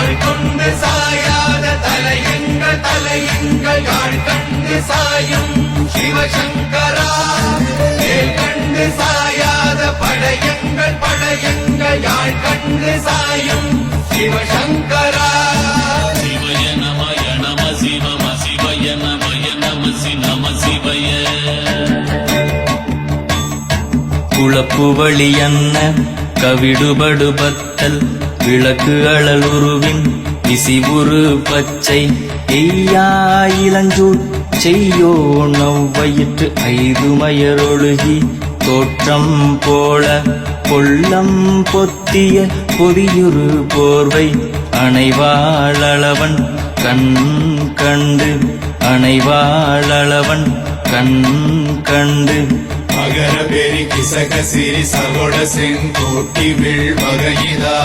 யாழ் கொண்டு சாயாத தலையங்கள் தலையங்கள் யாழ் கண்டு சாயும் சிவசங்கரா வேல் கண்டு சாயாத படையங்கள் படையங்கள் யாழ் கண்டு சாயும் சிவசங்கரா சிவய நமய நம சிவம சிவய நமய நம நம சிவய குழப்புவழி என்ன கவிடுபடுபத்தல் விளக்கு அழல் உருவின் விசிபுரு பச்சை எய்யா இளஞ்சூர் செய்யோ நவ்வயிற்று ஐதுமயரொழுகி தோற்றம் போல கொள்ளம் பொத்திய பொதியுறு போர்வை அணைவாளவன் கண் கண்டு அணைவாளவன் கண் கண்டு மகர பெரி கிசக சிறி சகோட செங்கோட்டி வில் வகையிதா